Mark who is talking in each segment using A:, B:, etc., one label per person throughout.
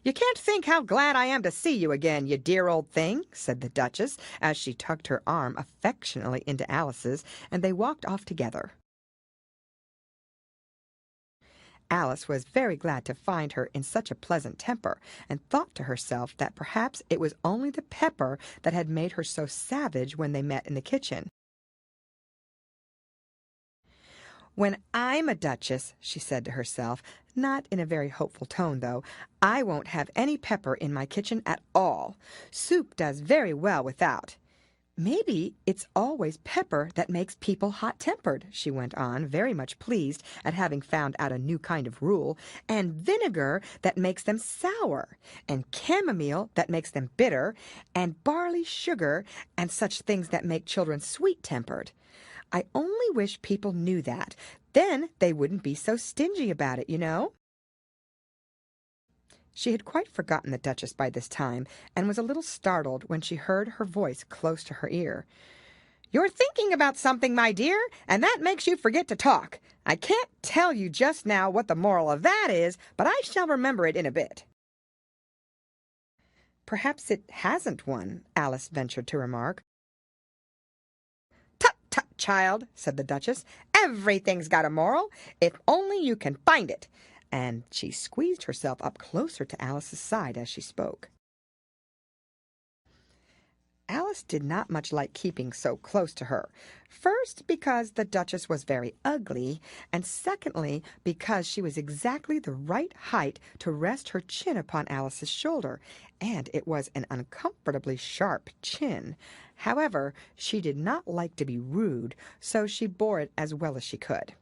A: "You can't think how glad I am to see you again, you dear old thing," said the Duchess, as she tucked her arm affectionately into Alice's, and they walked off together. Alice was very glad to find her in such a pleasant temper, and thought to herself that perhaps it was only the pepper that had made her so savage when they met in the kitchen. "When I'm a duchess," she said to herself, not in a very hopeful tone, though, "I won't have any pepper in my kitchen at all. Soup does very well without. Maybe it's always pepper that makes people hot-tempered," she went on, very much pleased at having found out a new kind of rule, "and vinegar that makes them sour, and chamomile that makes them bitter, and barley sugar, and such things that make children sweet-tempered. I only wish people knew that. Then they wouldn't be so stingy about it, you know." She had quite forgotten the Duchess by this time, and was a little startled when she heard her voice close to her ear. "You're thinking about something, my dear, and that makes you forget to talk. I can't tell you just now what the moral of that is, but I shall remember it in a bit." "Perhaps it hasn't one," Alice ventured to remark. "Tut, tut, child," said the Duchess. "Everything's got a moral, if only you can find it." And she squeezed herself up closer to Alice's side as she spoke. Alice did not much like keeping so close to her. First, because the Duchess was very ugly, and secondly, because she was exactly the right height to rest her chin upon Alice's shoulder, and it was an uncomfortably sharp chin. However, she did not like to be rude, so she bore it as well as she could.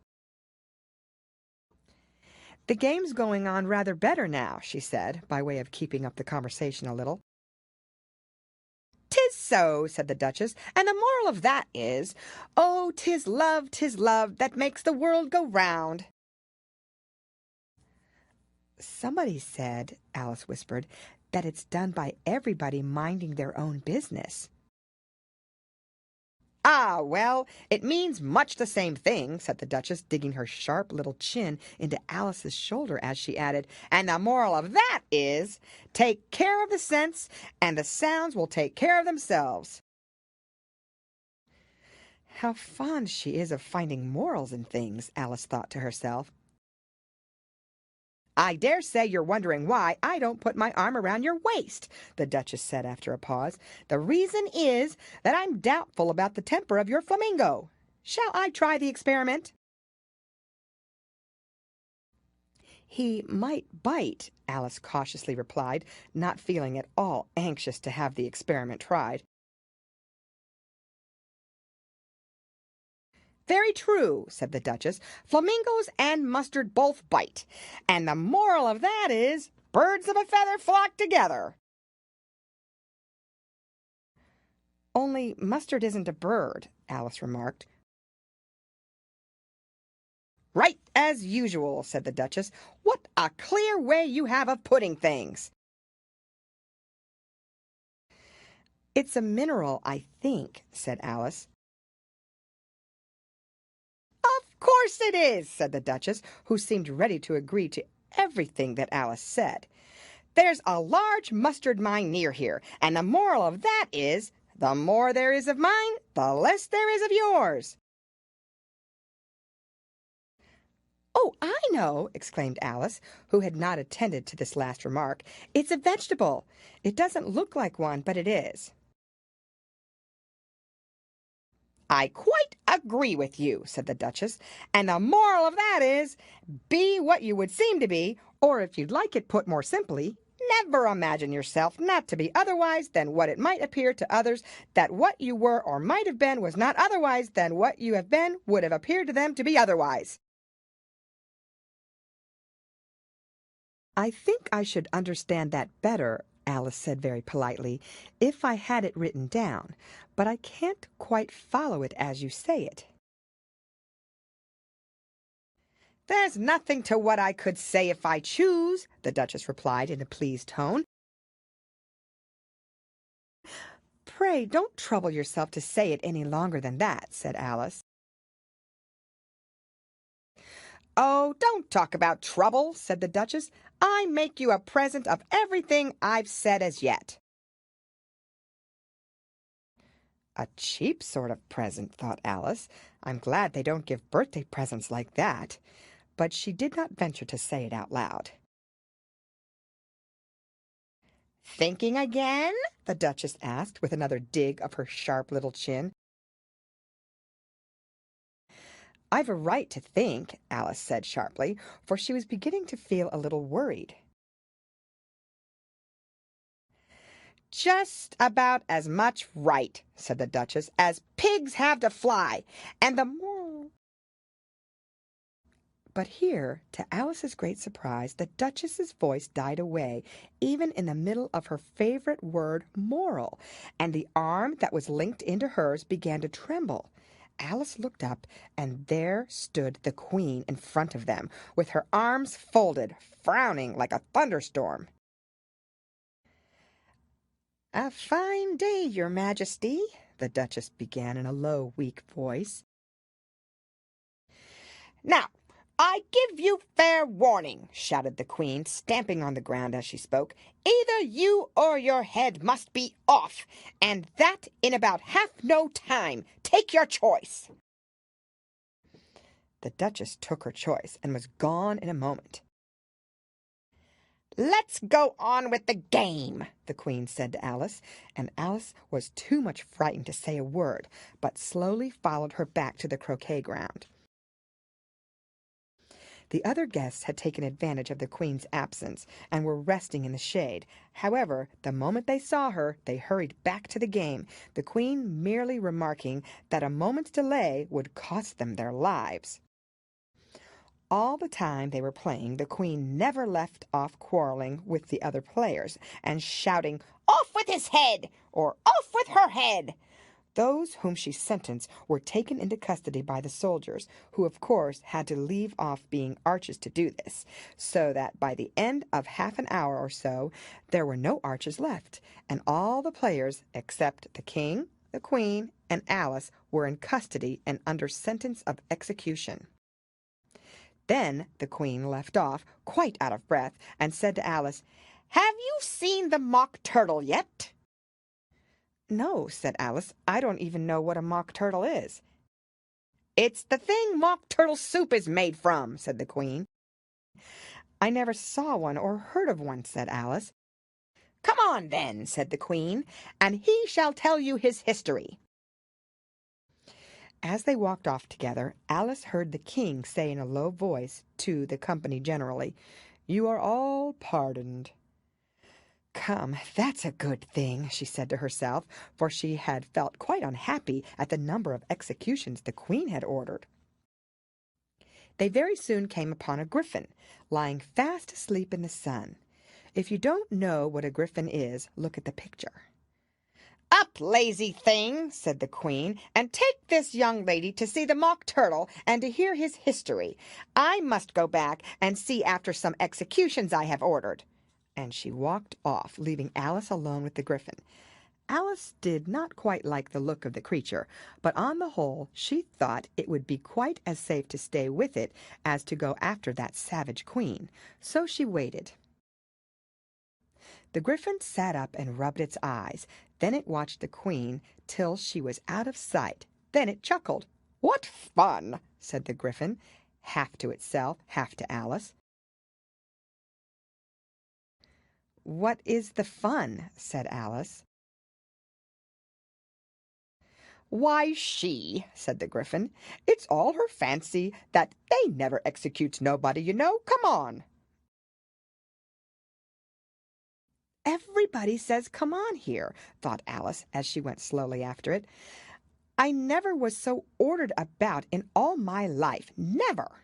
A: "The game's going on rather better now," she said, by way of keeping up the conversation a little. "'Tis so," said the Duchess, "and the moral of that is, 'Oh, 'tis love, that makes the world go round.'" "Somebody said," Alice whispered, "that it's done by everybody minding their own business." "Ah, well, it means much the same thing," said the Duchess, digging her sharp little chin into Alice's shoulder as she added, "and the moral of that is, take care of the scents, and the sounds will take care of themselves." "How fond she is of finding morals in things," Alice thought to herself. "I dare say you're wondering why I don't put my arm around your waist," the Duchess said after a pause. "The reason is that I'm doubtful about the temper of your flamingo. Shall I try the experiment?" "He might bite," Alice cautiously replied, not feeling at all anxious to have the experiment tried. "Very true," said the Duchess. "Flamingos and mustard both bite. And the moral of that is, birds of a feather flock together." "Only mustard isn't a bird," Alice remarked. "Right as usual," said the Duchess. "What a clear way you have of putting things." "It's a mineral, I think," said Alice. "Of course it is," said the Duchess, who seemed ready to agree to everything that Alice said. "There's a large mustard mine near here, and the moral of that is, the more there is of mine, the less there is of yours." "Oh, I know!" exclaimed Alice, who had not attended to this last remark. "It's a vegetable. It doesn't look like one, but it is." "I quite agree with you," said the Duchess, "and the moral of that is, be what you would seem to be, or if you'd like it put more simply, never imagine yourself not to be otherwise than what it might appear to others that what you were or might have been was not otherwise than what you have been would have appeared to them to be otherwise." "I think I should understand that better," Alice said very politely, "if I had it written down, but I can't quite follow it as you say it." "There's nothing to what I could say if I choose," the Duchess replied in a pleased tone. "Pray don't trouble yourself to say it any longer than that," said Alice. "Oh, don't talk about trouble," said the Duchess. "I make you a present of everything I've said as yet." A cheap sort of present, thought Alice. I'm glad they don't give birthday presents like that. But she did not venture to say it out loud. "Thinking again?" the Duchess asked, with another dig of her sharp little chin. "I've a right to think," Alice said sharply, for she was beginning to feel a little worried. "Just about as much right," said the Duchess, "as pigs have to fly. And the more—" But here, to Alice's great surprise, the Duchess's voice died away, even in the middle of her favorite word, moral, and the arm that was linked into hers began to tremble. Alice looked up, and there stood the Queen in front of them, with her arms folded, frowning like a thunderstorm. "A fine day, Your Majesty," the Duchess began in a low, weak voice. "Now, I give you fair warning," shouted the Queen, stamping on the ground as she spoke. "Either you or your head must be off, and that in about half no time. Take your choice." The Duchess took her choice and was gone in a moment. "Let's go on with the game," the Queen said to Alice, and Alice was too much frightened to say a word, but slowly followed her back to the croquet ground. The other guests had taken advantage of the Queen's absence and were resting in the shade. However, the moment they saw her, they hurried back to the game, the Queen merely remarking that a moment's delay would cost them their lives. All the time they were playing, the Queen never left off quarreling with the other players and shouting, "Off with his head!" or "Off with her head!" Those whom she sentenced were taken into custody by the soldiers, who of course had to leave off being archers to do this, so that by the end of half an hour or so there were no archers left, and all the players except the King, the Queen, and Alice were in custody and under sentence of execution. Then the Queen left off, quite out of breath, and said to Alice, "Have you seen the Mock Turtle yet?" "No," said Alice. "I don't even know what a mock turtle is." "It's the thing mock turtle soup is made from," said the Queen. "I never saw one or heard of one," said Alice. "Come on, then," said the Queen, "and he shall tell you his history." As they walked off together, Alice heard the King say in a low voice to the company generally, "You are all pardoned." "Come, that's a good thing," she said to herself, for she had felt quite unhappy at the number of executions the Queen had ordered. They very soon came upon a griffin, lying fast asleep in the sun. If you don't know what a griffin is, look at the picture. "Up, lazy thing," said the Queen, "and take this young lady to see the Mock Turtle and to hear his history. I must go back and see after some executions I have ordered." And she walked off, leaving Alice alone with the griffin. Alice did not quite like the look of the creature, but on the whole she thought it would be quite as safe to stay with it as to go after that savage Queen, so she waited. The griffin sat up and rubbed its eyes. Then it watched the Queen till she was out of sight. Then it chuckled. "What fun!" said the griffin, half to itself, half to Alice. "What is the fun?" said Alice. "Why, she," said the griffin. "It's all her fancy that they never executes nobody, you know. Come on." "Everybody says come on here," thought Alice as she went slowly after it. "I never was so ordered about in all my life. Never!"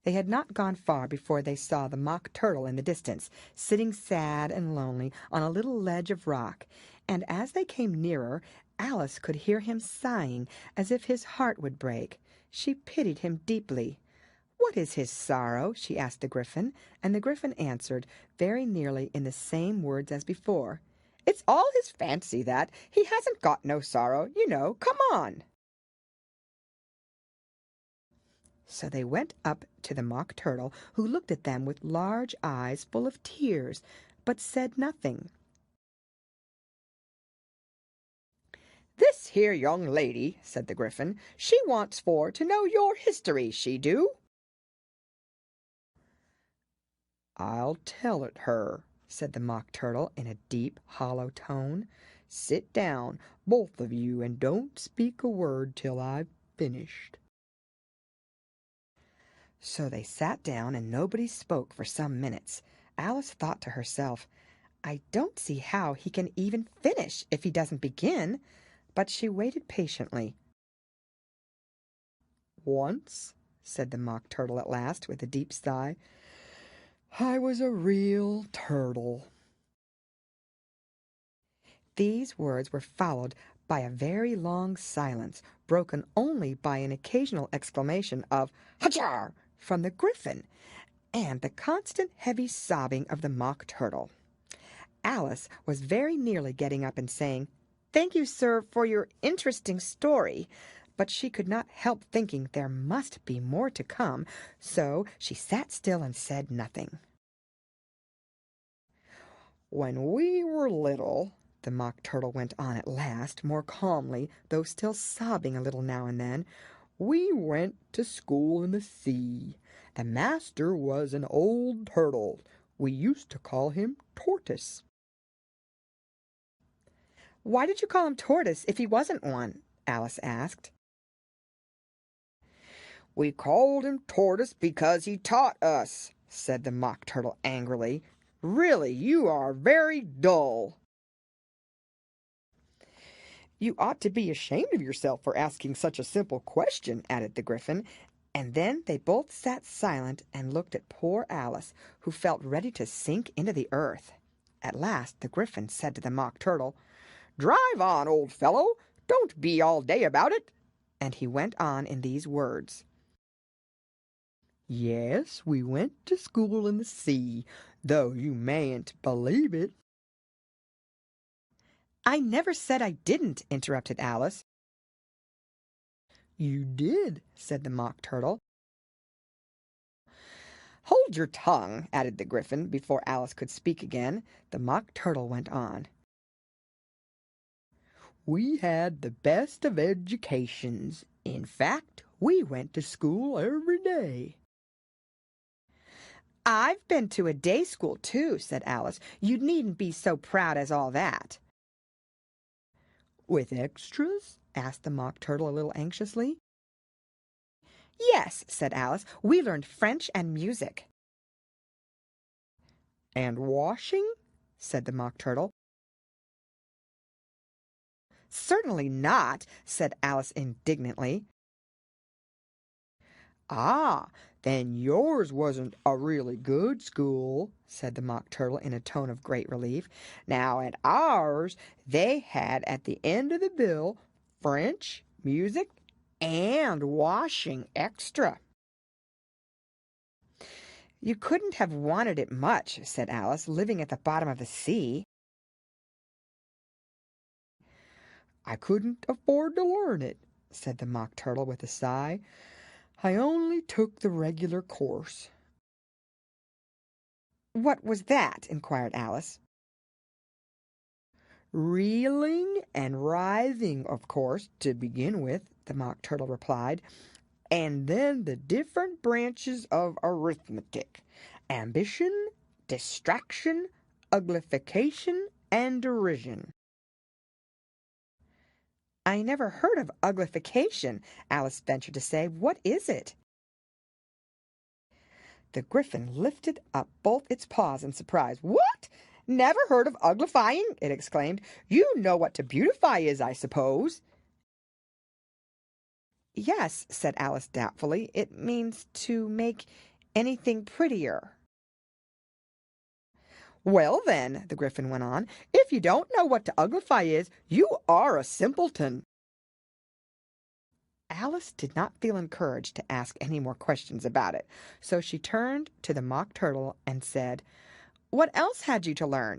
A: They had not gone far before they saw the Mock Turtle in the distance, sitting sad and lonely on a little ledge of rock, and as they came nearer, Alice could hear him sighing as if his heart would break. She pitied him deeply. "What is his sorrow?" she asked the Griffin, and the Griffin answered, very nearly in the same words as before. "It's all his fancy, that. He hasn't got no sorrow, you know. Come on." So they went up to the Mock Turtle, who looked at them with large eyes full of tears, but said nothing. "This here young lady," said the Gryphon, "she wants for to know your history, she do." "I'll tell it her," said the Mock Turtle in a deep, hollow tone. "Sit down, both of you, and don't speak a word till I've finished." So they sat down, and nobody spoke for some minutes. Alice thought to herself, "I don't see how he can even finish if he doesn't begin." But she waited patiently. "Once," said the Mock Turtle at last, with a deep sigh, "I was a real turtle." These words were followed by a very long silence, broken only by an occasional exclamation of "Hachar!" from the Gryphon, and the constant heavy sobbing of the Mock Turtle. Alice was very nearly getting up and saying, "Thank you, sir, for your interesting story," but she could not help thinking there must be more to come, so she sat still and said nothing. "When we were little," the Mock Turtle went on at last, more calmly, though still sobbing a little now and then, "we went to school in the sea. The master was an old turtle. We used to call him Tortoise." "Why did you call him Tortoise if he wasn't one?" Alice asked. "We called him Tortoise because he taught us," said the Mock Turtle angrily. "Really, you are very dull." "You ought to be ashamed of yourself for asking such a simple question," added the Gryphon, and then they both sat silent and looked at poor Alice, who felt ready to sink into the earth. At last the Gryphon said to the Mock Turtle, "Drive on, old fellow. Don't be all day about it." And he went on in these words. "Yes, we went to school in the sea, though you mayn't believe it." "I never said I didn't," interrupted Alice. "You did," said the Mock Turtle. "Hold your tongue," added the Gryphon, before Alice could speak again. The Mock Turtle went on. "We had the best of educations. In fact, we went to school every day." "I've been to a day school, too," said Alice. "You needn't be so proud as all that." "With extras?" asked the Mock Turtle a little anxiously. "Yes," said Alice. "We learned French and music." "And washing?" said the Mock Turtle. "Certainly not," said Alice indignantly. "Ah, then yours wasn't a really good school," said the Mock Turtle in a tone of great relief. "Now at ours they had at the end of the bill French, music, and washing extra." "You couldn't have wanted it much," said Alice, "living at the bottom of the sea." "I couldn't afford to learn it," said the Mock Turtle with a sigh. "I only took the regular course." "What was that?" inquired Alice. "Reeling and writhing, of course, to begin with," the Mock Turtle replied, "and then the different branches of arithmetic: ambition, distraction, uglification, and derision." "I never heard of uglification," Alice ventured to say. "What is it?" The Gryphon lifted up both its paws in surprise. "What? Never heard of uglifying?" it exclaimed. "You know what to beautify is, I suppose." "Yes," said Alice doubtfully. "It means to make anything prettier." "Well, then," the Gryphon went on, "if you don't know what to uglify is, you are a simpleton." Alice did not feel encouraged to ask any more questions about it, so she turned to the Mock Turtle and said, "What else had you to learn?"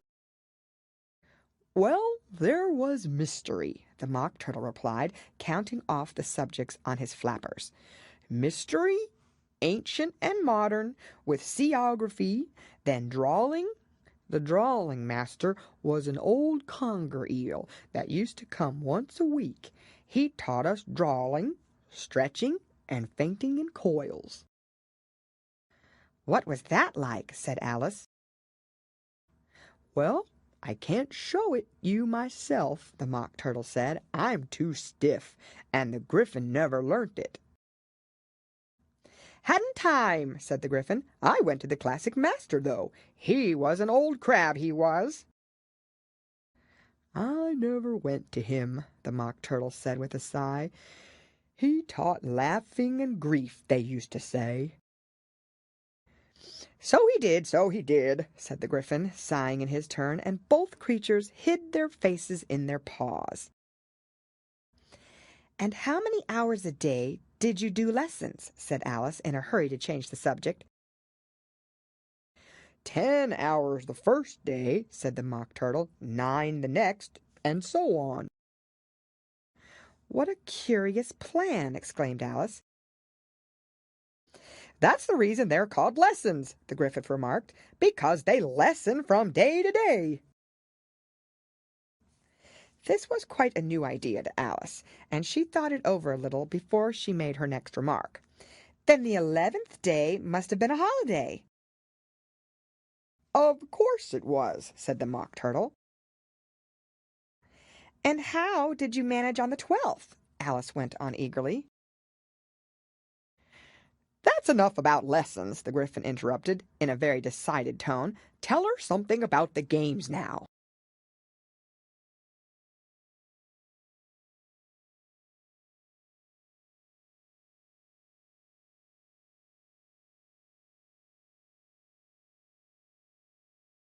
A: "Well, there was mystery," the Mock Turtle replied, counting off the subjects on his flappers. "Mystery ancient and modern, with seaography, then drawing. The drawing master was an old conger eel that used to come once a week. He taught us drawing, stretching, and fainting in coils." "What was that like?" said Alice. "Well, I can't show it you myself," the Mock Turtle said. "I'm too stiff, and the Gryphon never learnt it." "Hadn't time," said the Gryphon. "I went to the classic master, though. He was an old crab, he was." "I never went to him," the Mock Turtle said with a sigh. "He taught laughing and grief, they used to say." So he did," said the Gryphon, sighing in his turn, and both creatures hid their faces in their paws. "And how many hours a day did you do lessons?" said Alice, in a hurry to change the subject. 10 hours the first day," said the Mock Turtle, 9 the next, and so on. "What a curious plan!" exclaimed Alice. "That's the reason they're called lessons," the Gryphon remarked, "because they lessen from day to day." This was quite a new idea to Alice, and she thought it over a little before she made her next remark. "Then the 11th day must have been a holiday." "Of course it was," said the Mock Turtle. "And how did you manage on the 12th?" Alice went on eagerly. "That's enough about lessons," the Gryphon interrupted, in a very decided tone. "Tell her something about the games now."